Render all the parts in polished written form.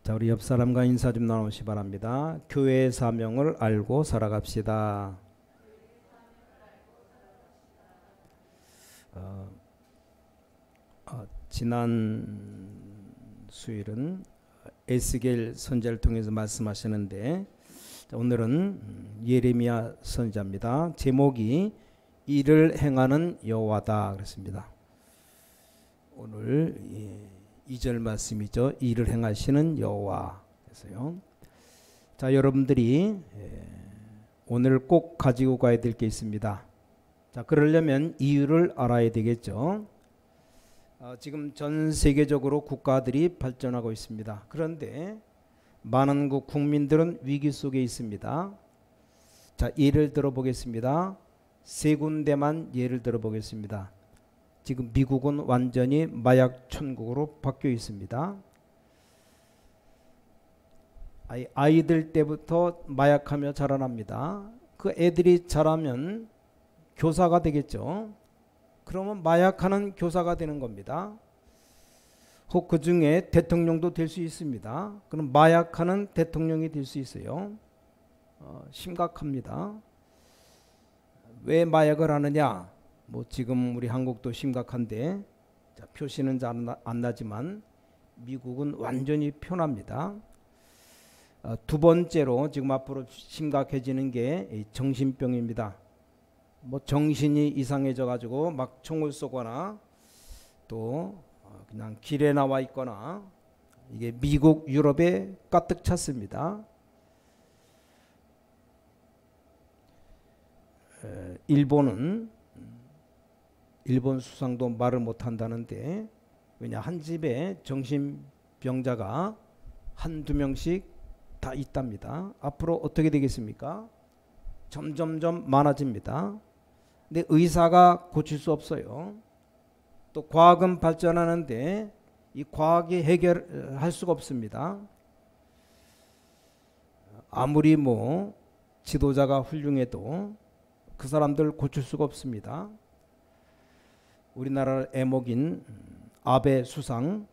자, 우리 옆 사람과 인사 좀 나누시 바랍니다. 교회의 사명을 알고 살아갑시다. 지난 수요일은 에스겔 선지자를 통해서 말씀하시는데, 오늘은 예레미야 선지자입니다. 제목이 일을 행하는 여호와다 그랬습니다. 오늘 2절 말씀이죠. 일을 행하시는 여호와. 그래서요. 자, 여러분들이 오늘 꼭 가지고 가야 될 게 있습니다. 자, 그러려면 이유를 알아야 되겠죠. 지금 전 세계적으로 국가들이 발전하고 있습니다. 그런데 많은 국민들은 위기 속에 있습니다. 자, 예를 들어 보겠습니다. 세 군데만 예를 들어 보겠습니다. 지금 미국은 완전히 마약 천국으로 바뀌어 있습니다. 아이들 때부터 마약하며 자라납니다. 그 애들이 자라면 교사가 되겠죠. 그러면 마약하는 교사가 되는 겁니다. 혹 그 중에 대통령도 될 수 있습니다. 그럼 마약하는 대통령이 될 수 있어요. 심각합니다. 왜 마약을 하느냐? 뭐 지금 우리 한국도 심각한데, 자, 표시는 안 나지만 미국은 완전히 편합니다. 두 번째로 지금 앞으로 심각해지는 게 정신병입니다. 뭐 정신이 이상해져 가지고 막 총을 쏘거나 또 그냥 길에 나와 있거나, 이게 미국, 유럽에 가득 찼습니다. 일본 수상도 말을 못한다는데, 왜냐, 한 집에 정신병자가 한두 명씩 다 있답니다. 앞으로 어떻게 되겠습니까? 점점점 많아집니다. 근데 의사가 고칠 수 없어요. 또 과학은 발전하는데 이 과학이 해결할 수가 없습니다. 아무리 뭐 지도자가 훌륭해도 그 사람들 고칠 수가 없습니다. 우리나라 애목인 아베 수상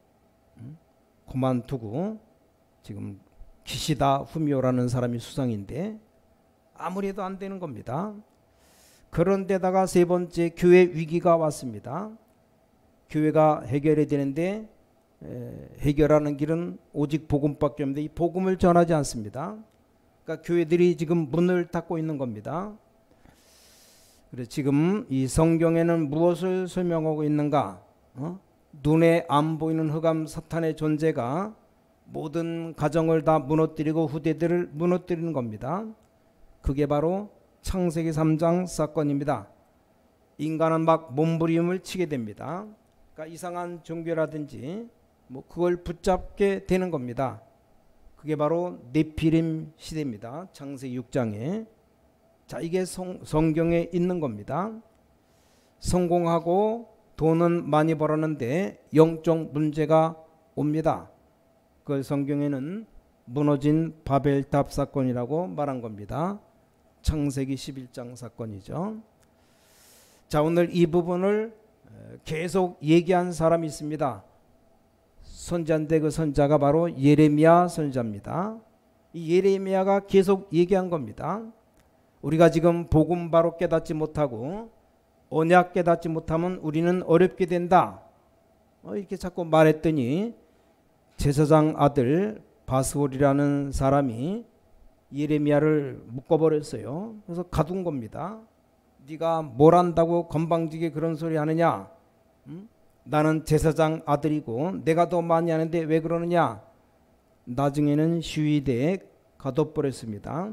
그만두고 지금 기시다 후미오라는 사람이 수상인데 아무리 해도 안 되는 겁니다. 그런데다가 세 번째, 교회 위기가 왔습니다. 교회가 해결해야 되는데 해결하는 길은 오직 복음밖에 없는데 이 복음을 전하지 않습니다. 그러니까 교회들이 지금 문을 닫고 있는 겁니다. 그래서 지금 이 성경에는 무엇을 설명하고 있는가? 눈에 안 보이는 흑암 사탄의 존재가 모든 가정을 다 무너뜨리고 후대들을 무너뜨리는 겁니다. 그게 바로 창세기 3장 사건입니다. 인간은 막 몸부림을 치게 됩니다. 그러니까 이상한 종교라든지 뭐 그걸 붙잡게 되는 겁니다. 그게 바로 네피림 시대입니다. 창세기 6장에. 자, 이게 성경에 있는 겁니다. 성공하고 돈은 많이 벌었는데 영적 문제가 옵니다. 그걸 성경에는 무너진 바벨탑 사건이라고 말한 겁니다. 창세기 11장 사건이죠. 자, 오늘 이 부분을 계속 얘기한 사람이 있습니다. 선지자인데 그 선지자가 바로 예레미야 선지자입니다. 이 예레미야가 계속 얘기한 겁니다. 우리가 지금 복음 바로 깨닫지 못하고 언약 깨닫지 못하면 우리는 어렵게 된다. 이렇게 자꾸 말했더니 제사장 아들 바스홀이라는 사람이 예레미야를 묶어버렸어요. 그래서 가둔 겁니다. 네가 뭘 안다고 건방지게 그런 소리 하느냐? 나는 제사장 아들이고 내가 더 많이 하는데 왜 그러느냐? 나중에는 시위대에 가둬버렸습니다.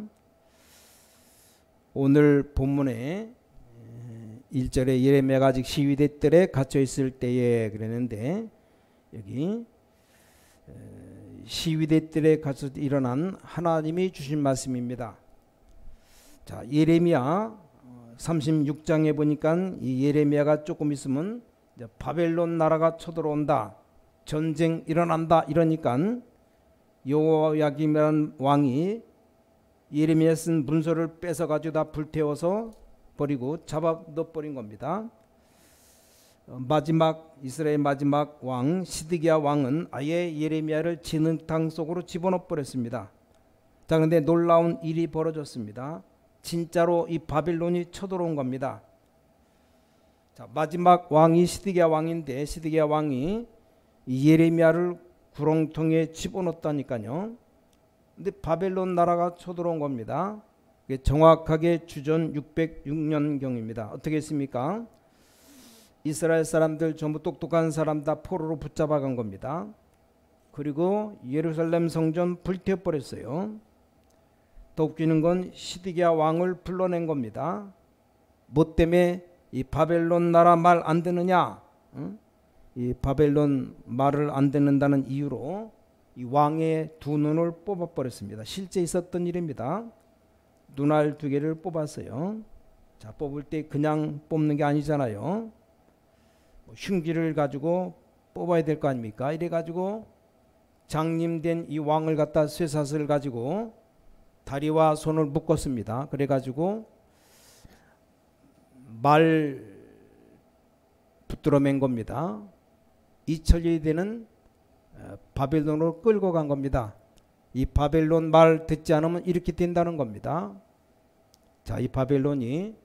오늘 본문에 1절에 예레미야가 아직 시위대 뜰에 갇혀 있을 때에 그랬는데, 여기 시위대 뜰에 갇혀 일어난 하나님이 주신 말씀입니다. 자, 예레미야 36장에 보니까 이 예레미야가 조금 있으면 바벨론 나라가 쳐들어온다, 전쟁 일어난다 이러니까 여호야김이라는 왕이 예레미야 쓴 문서를 뺏어가지고 다 불태워서 버리고 잡아 넣어버린 겁니다. 이스라엘 마지막 왕 시드기야 왕은 아예 예레미야를 진흙탕 속으로 집어넣어 버렸습니다. 자, 그런데 놀라운 일이 벌어졌습니다. 진짜로 이 바빌론이 쳐들어온 겁니다. 자, 마지막 왕이 시드기야 왕인데 시드기야 왕이 이 예레미야를 구렁텅이에 집어넣었다니까요. 근데 바벨론 나라가 쳐들어온 겁니다. 정확하게 주전 606년경입니다. 어떻게 했습니까? 이스라엘 사람들 전부 똑똑한 사람 다 포로로 붙잡아 간 겁니다. 그리고 예루살렘 성전 불태워버렸어요. 더 웃기는 건 시드기야 왕을 불러낸 겁니다. 뭐 때문에 이 바벨론 나라 말 안 듣느냐? 이 바벨론 말을 안 듣는다는 이유로 이 왕의 두 눈을 뽑아버렸습니다. 실제 있었던 일입니다. 눈알 두 개를 뽑았어요. 자, 뽑을 때 그냥 뽑는 게 아니잖아요. 흉기를 가지고 뽑아야 될 거 아닙니까? 이래 가지고 장님된 이 왕을 갖다 쇠사슬 가지고 다리와 손을 묶었습니다. 그래 가지고 말 붙들어 맨 겁니다. 이철이 되는 바벨론으로 끌고 간 겁니다. 이 바벨론 말 듣지 않으면 이렇게 된다는 겁니다. 자, 이 바벨론이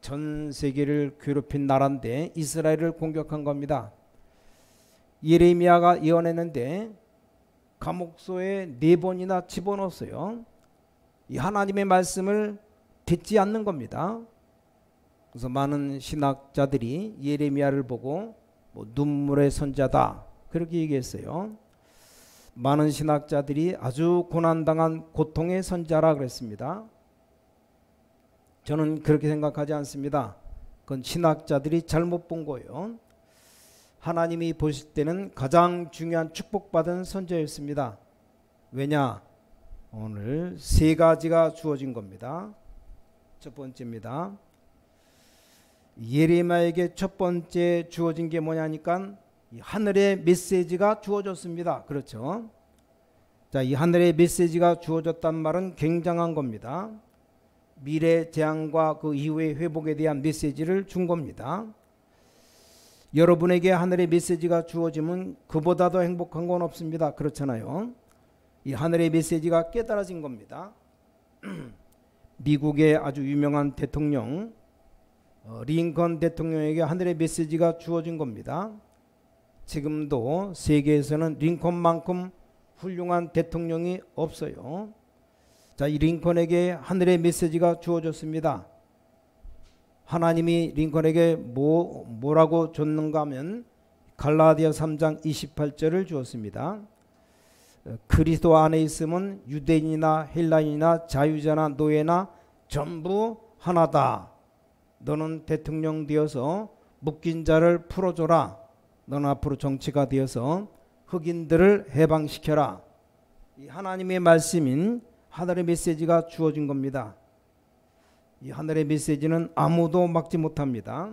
전 세계를 괴롭힌 나라인데 이스라엘을 공격한 겁니다. 예레미야가 예언했는데 감옥소에 4번이나 집어넣었어요. 이 하나님의 말씀을 듣지 않는 겁니다. 그래서 많은 신학자들이 예레미야를 보고 눈물의 선자다 그렇게 얘기했어요. 많은 신학자들이 아주 고난당한 고통의 선자라 그랬습니다. 저는 그렇게 생각하지 않습니다. 그건 신학자들이 잘못 본 거예요. 하나님이 보실 때는 가장 중요한 축복받은 선자였습니다. 왜냐? 오늘 3가지가 주어진 겁니다. 첫 번째입니다. 예레미야에게 첫 번째 주어진 게 뭐냐니까 하늘의 메시지가 주어졌습니다. 그렇죠? 자, 이 하늘의 메시지가 주어졌단 말은 굉장한 겁니다. 미래 재앙과 그 이후의 회복에 대한 메시지를 준 겁니다. 여러분에게 하늘의 메시지가 주어지면 그보다 더 행복한 건 없습니다. 그렇잖아요. 이 하늘의 메시지가 깨달아진 겁니다. 미국의 아주 유명한 대통령 링컨 대통령에게 하늘의 메시지가 주어진 겁니다. 지금도 세계에서는 링컨만큼 훌륭한 대통령이 없어요. 자, 이 링컨에게 하늘의 메시지가 주어졌습니다. 하나님이 링컨에게 뭐라고 줬는가 하면 갈라디아 3장 28절을 주었습니다. 그리스도 안에 있으면 유대인이나 헬라인이나 자유자나 노예나 전부 하나다. 너는 대통령 되어서 묶인 자를 풀어줘라. 너는 앞으로 정치가 되어서 흑인들을 해방시켜라. 이 하나님의 말씀인 하늘의 메시지가 주어진 겁니다. 이 하늘의 메시지는 아무도 막지 못합니다.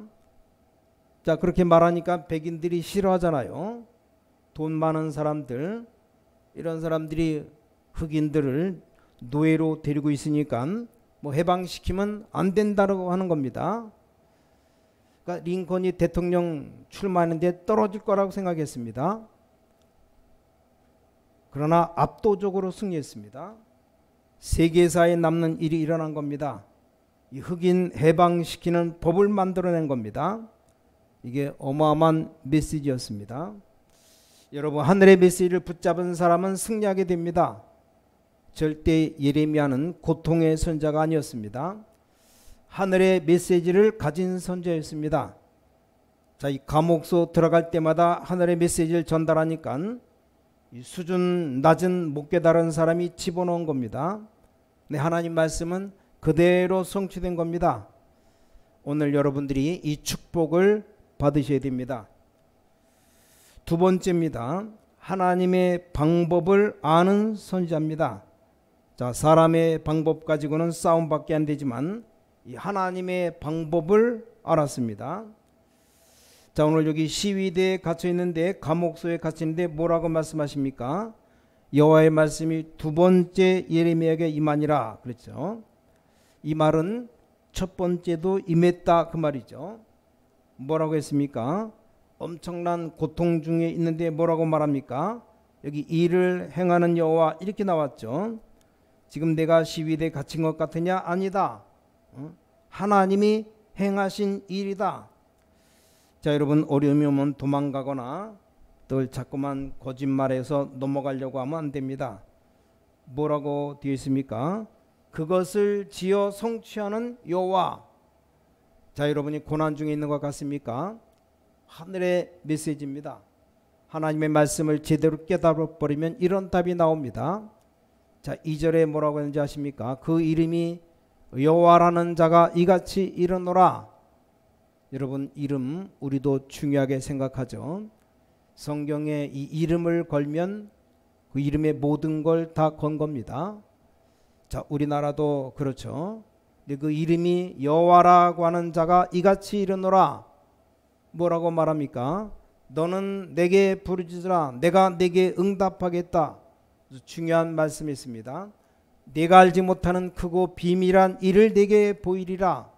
자, 그렇게 말하니까 백인들이 싫어하잖아요. 돈 많은 사람들, 이런 사람들이 흑인들을 노예로 데리고 있으니까 해방시키면 안 된다고 하는 겁니다. 그러니까 링컨이 대통령 출마하는데 떨어질 거라고 생각했습니다. 그러나 압도적으로 승리했습니다. 세계사에 남는 일이 일어난 겁니다. 이 흑인 해방시키는 법을 만들어낸 겁니다. 이게 어마어마한 메시지였습니다. 여러분, 하늘의 메시지를 붙잡은 사람은 승리하게 됩니다. 절대 예레미야는 고통의 선자가 아니었습니다. 하늘의 메시지를 가진 선자였습니다. 자, 이 감옥소 들어갈 때마다 하늘의 메시지를 전달하니까 이 수준 낮은 못 깨달은 사람이 집어넣은 겁니다. 근데 하나님 말씀은 그대로 성취된 겁니다. 오늘 여러분들이 이 축복을 받으셔야 됩니다. 두 번째입니다. 하나님의 방법을 아는 선지자입니다. 자, 사람의 방법 가지고는 싸움밖에 안 되지만 이 하나님의 방법을 알았습니다. 자, 오늘 여기 시위대에 갇혀 있는데, 감옥소에 갇혀 있는데 뭐라고 말씀하십니까? 여호와의 말씀이 두 번째 예레미야에게 임하니라 그랬죠. 이 말은 첫 번째도 임했다 그 말이죠. 뭐라고 했습니까? 엄청난 고통 중에 있는데 뭐라고 말합니까? 여기 일을 행하는 여호와 이렇게 나왔죠. 지금 내가 시위대에 갇힌 것 같으냐? 아니다. 하나님이 행하신 일이다. 자, 여러분, 어려움이 오면 도망가거나 또 자꾸만 거짓말해서 넘어가려고 하면 안 됩니다. 뭐라고 되어 있습니까? 그것을 지어 성취하는 여호와. 자, 여러분이 고난 중에 있는 것 같습니까? 하늘의 메시지입니다. 하나님의 말씀을 제대로 깨달아 버리면 이런 답이 나옵니다. 자, 2절에 뭐라고 했는지 아십니까? 그 이름이 여호와라는 자가 이같이 이르노라. 여러분, 이름 우리도 중요하게 생각하죠. 성경에 이 이름을 걸면 그 이름의 모든 걸 다 건 겁니다. 자, 우리나라도 그렇죠. 근데 그 이름이 여호와라고 하는 자가 이같이 이르노라. 뭐라고 말합니까? 너는 내게 부르짖으라. 내가 내게 응답하겠다. 중요한 말씀이 있습니다. 내가 알지 못하는 크고 비밀한 일을 내게 보이리라.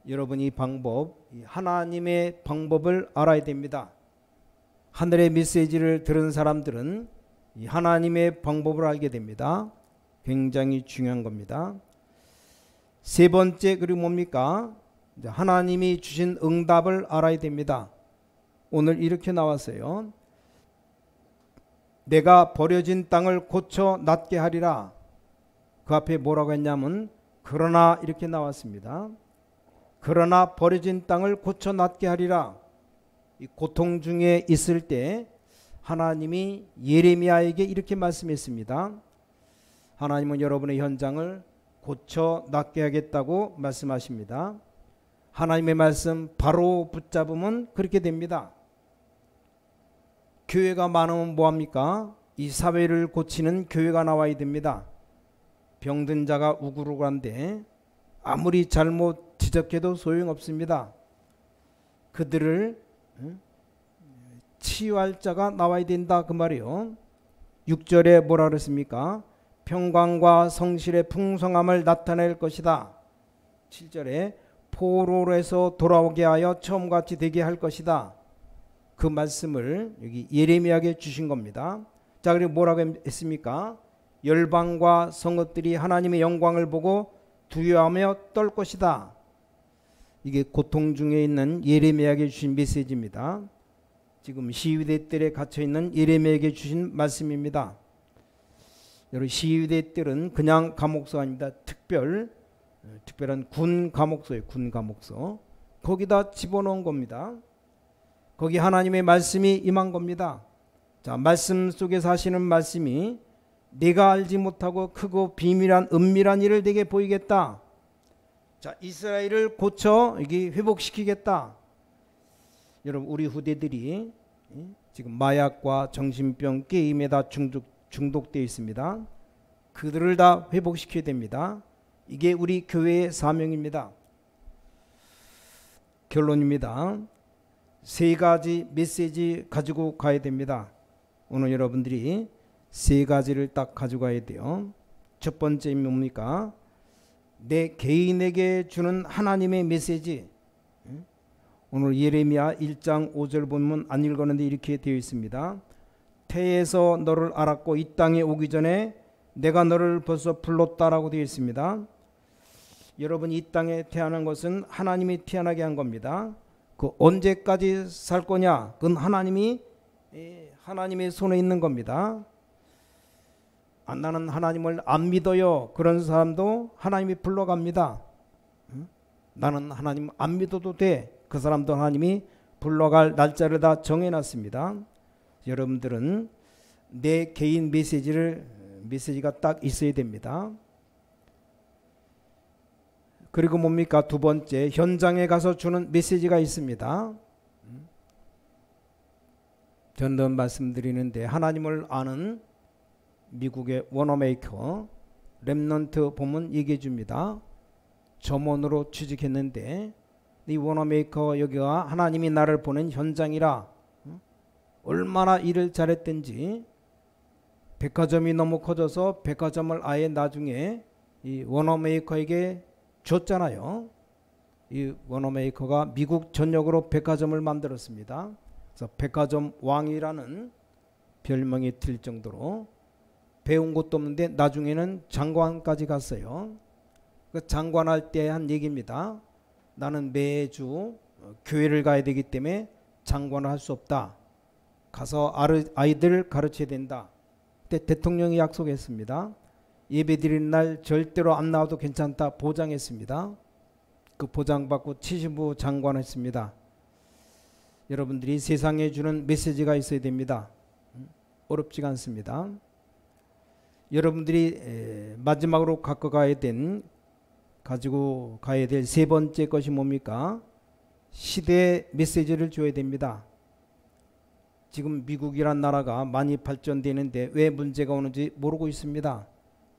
여러분, 이 방법, 하나님의 방법을 알아야 됩니다. 하늘의 메시지를 들은 사람들은 이 하나님의 방법을 알게 됩니다. 굉장히 중요한 겁니다. 세 번째, 그리고 뭡니까? 하나님이 주신 응답을 알아야 됩니다. 오늘 이렇게 나왔어요. 내가 버려진 땅을 고쳐 낫게 하리라. 그 앞에 뭐라고 했냐면 그러나 이렇게 나왔습니다. 그러나 버려진 땅을 고쳐 낫게 하리라. 이 고통 중에 있을 때 하나님이 예레미야에게 이렇게 말씀했습니다. 하나님은 여러분의 현장을 고쳐 낫게 하겠다고 말씀하십니다. 하나님의 말씀 바로 붙잡으면 그렇게 됩니다. 교회가 많으면 뭐합니까? 이 사회를 고치는 교회가 나와야 됩니다. 병든 자가 우글우글한데 아무리 잘못 지적해도 소용없습니다. 그들을 치유할 자가 나와야 된다 그 말이요. 6절에 뭐라 그랬습니까? 평강과 성실의 풍성함을 나타낼 것이다. 7절에 포로에서 돌아오게 하여 처음같이 되게 할 것이다. 그 말씀을 여기 예레미야에게 주신 겁니다. 자, 그리고 뭐라고 했습니까? 열방과 성읍들이 하나님의 영광을 보고 두려워하며 떨 것이다. 이게 고통 중에 있는 예레미야에게 주신 메시지입니다. 지금 시위대 뜰에 갇혀 있는 예레미야에게 주신 말씀입니다. 여러분, 시위대 뜰은 그냥 감옥소가 아닙니다. 특별한 군 감옥소예요. 군 감옥소. 거기다 집어넣은 겁니다. 거기 하나님의 말씀이 임한 겁니다. 자, 말씀 속에서 하시는 말씀이 내가 알지 못하고 크고 비밀한 은밀한 일을 내게 보이겠다. 자, 이스라엘을 고쳐 여기 회복시키겠다. 여러분, 우리 후대들이 지금 마약과 정신병, 게임에 다 중독되어 있습니다. 그들을 다 회복시켜야 됩니다. 이게 우리 교회의 사명입니다. 결론입니다. 세 가지 메시지 가지고 가야 됩니다. 오늘 여러분들이 세 가지를 딱 가져가야 돼요. 첫 번째 뭡니까? 내 개인에게 주는 하나님의 메시지. 오늘 예레미야 1장 5절 보면 안 읽었는데 이렇게 되어 있습니다. 태에서 너를 알았고 이 땅에 오기 전에 내가 너를 벌써 불렀다라고 되어 있습니다. 여러분, 이 땅에 태어난 것은 하나님이 태어나게 한 겁니다. 그 언제까지 살 거냐? 그건 하나님의 손에 있는 겁니다. 나는 하나님을 안 믿어요. 그런 사람도 하나님이 불러갑니다. 나는 하나님 안 믿어도 돼. 그 사람도 하나님이 불러갈 날짜를 다 정해놨습니다. 여러분들은 내 개인 메시지가 딱 있어야 됩니다. 그리고 뭡니까? 두 번째, 현장에 가서 주는 메시지가 있습니다. 전도 말씀드리는데 하나님을 아는 미국의 워너메이커 렘넌트 보면 얘기해 줍니다. 점원으로 취직했는데 이 워너메이커 여기가 하나님이 나를 보낸 현장이라 얼마나 일을 잘했든지 백화점이 너무 커져서 백화점을 아예 나중에 이 워너메이커에게 줬잖아요. 이 워너메이커가 미국 전역으로 백화점을 만들었습니다. 그래서 백화점 왕이라는 별명이 들 정도로 배운 것도 없는데 나중에는 장관까지 갔어요. 그 장관할 때 한 얘기입니다. 나는 매주 교회를 가야 되기 때문에 장관을 할 수 없다. 가서 아이들을 가르쳐야 된다. 그때 대통령이 약속했습니다. 예배 드리는 날 절대로 안 나와도 괜찮다 보장했습니다. 그 보장받고 70부 장관했습니다. 여러분들이 세상에 주는 메시지가 있어야 됩니다. 어렵지가 않습니다. 여러분들이 마지막으로 가지고 가야 될 세 번째 것이 뭡니까? 시대의 메시지를 줘야 됩니다. 지금 미국이란 나라가 많이 발전되는데 왜 문제가 오는지 모르고 있습니다.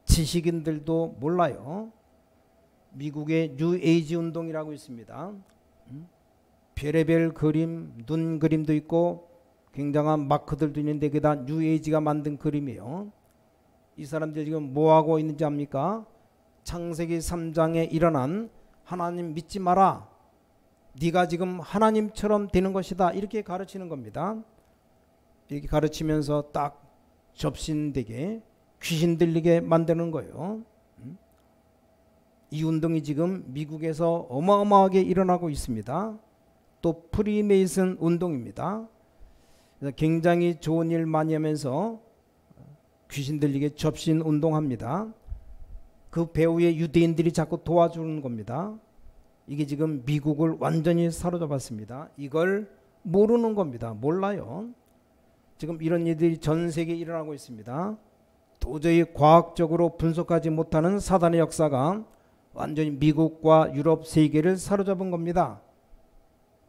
지식인들도 몰라요. 미국의 뉴에이지 운동이라고 있습니다. 별의별 그림, 눈 그림도 있고 굉장한 마크들도 있는데 그게 다 뉴에이지가 만든 그림이에요. 이 사람들 지금 뭐하고 있는지 압니까? 창세기 3장에 일어난 하나님 믿지 마라. 네가 지금 하나님처럼 되는 것이다. 이렇게 가르치는 겁니다. 이렇게 가르치면서 딱 접신되게 귀신 들리게 만드는 거예요. 이 운동이 지금 미국에서 어마어마하게 일어나고 있습니다. 또 프리메이슨 운동입니다. 그래서 굉장히 좋은 일 많이 하면서 귀신 들리게 접신 운동합니다. 그 배후에 유대인들이 자꾸 도와주는 겁니다. 이게 지금 미국을 완전히 사로잡았습니다. 이걸 모르는 겁니다. 몰라요. 지금 이런 일들이 전 세계에 일어나고 있습니다. 도저히 과학적으로 분석하지 못하는 사단의 역사가 완전히 미국과 유럽 세계를 사로잡은 겁니다.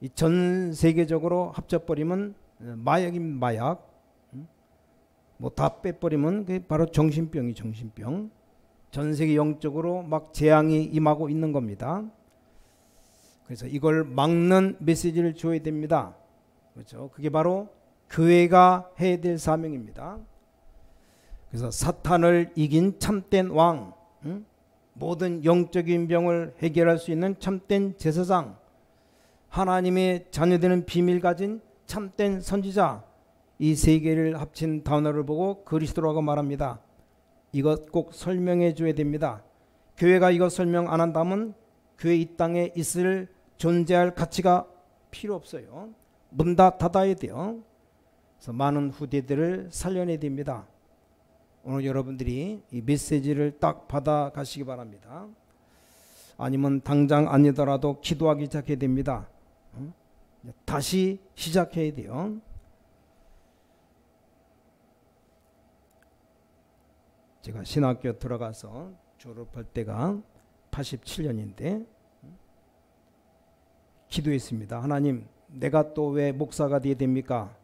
이 전 세계적으로 합쳐버리면 마약입니다. 마약. 뭐 다 빼버리면 그게 바로 정신병이 정신병. 전 세계 영적으로 막 재앙이 임하고 있는 겁니다. 그래서 이걸 막는 메시지를 줘야 됩니다. 그렇죠? 그게 바로 교회가 해야 될 사명입니다. 그래서 사탄을 이긴 참된 왕, 모든 영적인 병을 해결할 수 있는 참된 제사장, 하나님의 자녀되는 비밀 가진 참된 선지자, 이 세 개를 합친 단어를 보고 그리스도라고 말합니다. 이것 꼭 설명해 줘야 됩니다. 교회가 이것 설명 안 한다면 교회 이 땅에 있을 존재할 가치가 필요 없어요. 문 다 닫아야 돼요. 그래서 많은 후대들을 살려내야 됩니다. 오늘 여러분들이 이 메시지를 딱 받아 가시기 바랍니다. 아니면 당장 아니더라도 기도하기 시작해야 됩니다. 다시 시작해야 돼요. 제가 신학교 들어가서 졸업할 때가 87년인데 기도했습니다. 하나님, 내가 또 왜 목사가 돼야 됩니까?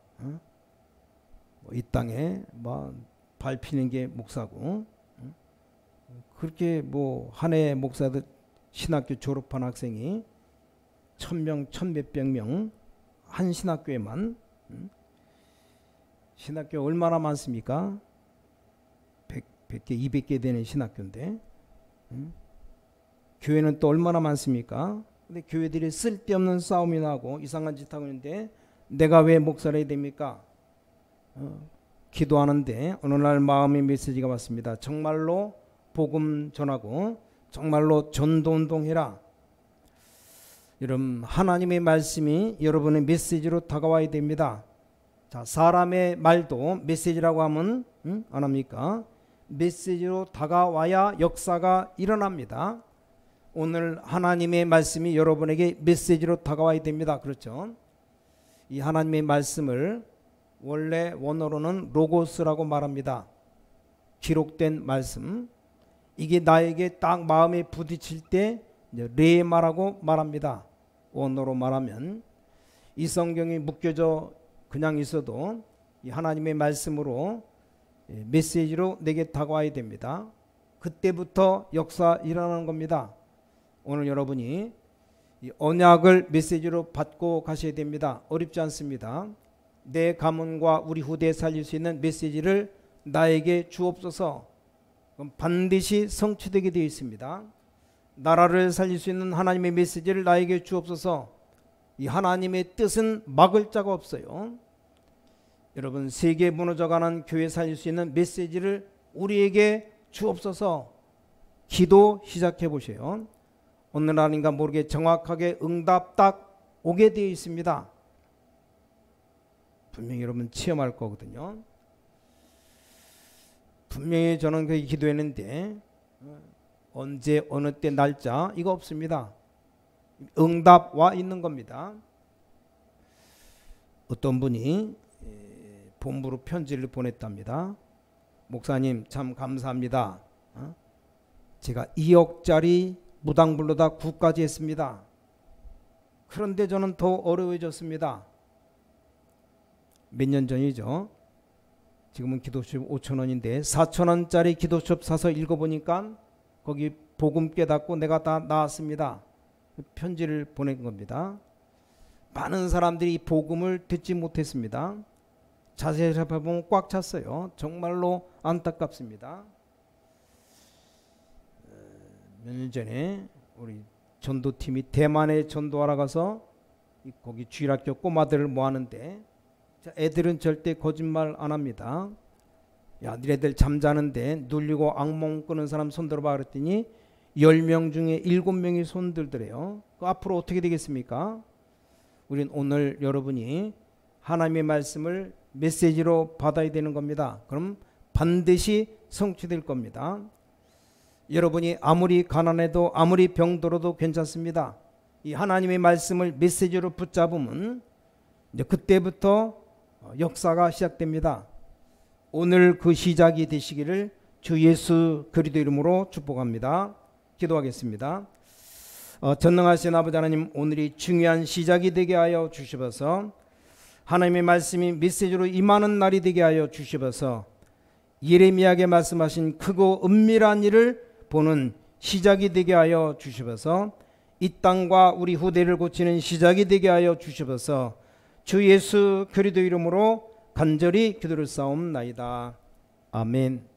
이 땅에 뭐 밟히는 게 목사고, 그렇게 뭐 한 해 목사들 신학교 졸업한 학생이 1000명, 1000몇백 명 한 신학교에만, 신학교 얼마나 많습니까? 100개, 200개 되는 신학교인데, 교회는 또 얼마나 많습니까? 근데 교회들이 쓸데없는 싸움이 나고 이상한 짓 하고 있는데 내가 왜 목사를 해야 됩니까? 기도하는데 어느 날 마음의 메시지가 왔습니다. 정말로 복음 전하고 정말로 전도운동해라. 여러분, 하나님의 말씀이 여러분의 메시지로 다가와야 됩니다. 자, 사람의 말도 메시지라고 하면 안 합니까? 메시지로 다가와야 역사가 일어납니다. 오늘 하나님의 말씀이 여러분에게 메시지로 다가와야 됩니다. 그렇죠? 이 하나님의 말씀을 원래 원어로는 로고스라고 말합니다. 기록된 말씀. 이게 나에게 딱 마음에 부딪힐 때 레마라고 말합니다. 원어로 말하면 이 성경이 묶여져 그냥 있어도 이 하나님의 말씀으로 메시지로 내게 다가와야 됩니다. 그때부터 역사 일어나는 겁니다. 오늘 여러분이 이 언약을 메시지로 받고 가셔야 됩니다. 어렵지 않습니다. 내 가문과 우리 후대에 살릴 수 있는 메시지를 나에게 주옵소서. 그럼 반드시 성취되게 되어 있습니다. 나라를 살릴 수 있는 하나님의 메시지를 나에게 주옵소서. 이 하나님의 뜻은 막을 자가 없어요. 여러분, 세계 무너져가는 교회 살릴 수 있는 메시지를 우리에게 주옵소서. 기도 시작해 보세요. 오늘 아닌가 모르게 정확하게 응답 딱 오게 되어 있습니다. 분명히 여러분 체험할 거거든요. 분명히 저는 그렇게 기도했는데 언제 어느 때 날짜 이거 없습니다. 응답 와 있는 겁니다. 어떤 분이 본부로 편지를 보냈답니다. 목사님 참 감사합니다. 제가 2억짜리 무당불로다 구까지 했습니다. 그런데 저는 더 어려워졌습니다. 몇 년 전이죠. 지금은 기도숍 5,000원인데 4,000원짜리 기도숍 사서 읽어보니까 거기 복음 깨닫고 내가 다 나았습니다. 편지를 보낸 겁니다. 많은 사람들이 복음을 듣지 못했습니다. 자세히 살펴보면 꽉 찼어요. 정말로 안타깝습니다. 몇 년 전에 우리 전도팀이 대만에 전도하러 가서 거기 주일학교 꼬마들을 모았는데 애들은 절대 거짓말 안 합니다. 야, 니네들 잠자는데 눌리고 악몽 꾸는 사람 손들어봐 그랬더니 10명 중에 7명이 손들더래요. 앞으로 어떻게 되겠습니까? 우린 오늘 여러분이 하나님의 말씀을 메시지로 받아야 되는 겁니다. 그럼 반드시 성취될 겁니다. 여러분이 아무리 가난해도 아무리 병들어도 괜찮습니다. 이 하나님의 말씀을 메시지로 붙잡으면 이제 그때부터 역사가 시작됩니다. 오늘 그 시작이 되시기를 주 예수 그리스도 이름으로 축복합니다. 기도하겠습니다. 전능하신 아버지 하나님, 오늘이 중요한 시작이 되게 하여 주시옵소서. 하나님의 말씀이 메시지로 임하는 날이 되게 하여 주시옵소서. 예레미야에게 말씀하신 크고 은밀한 일을 보는 시작이 되게 하여 주시옵소서. 이 땅과 우리 후대를 고치는 시작이 되게 하여 주시옵소서. 주 예수 그리스도 이름으로 간절히 기도를 싸움나이다. 아멘.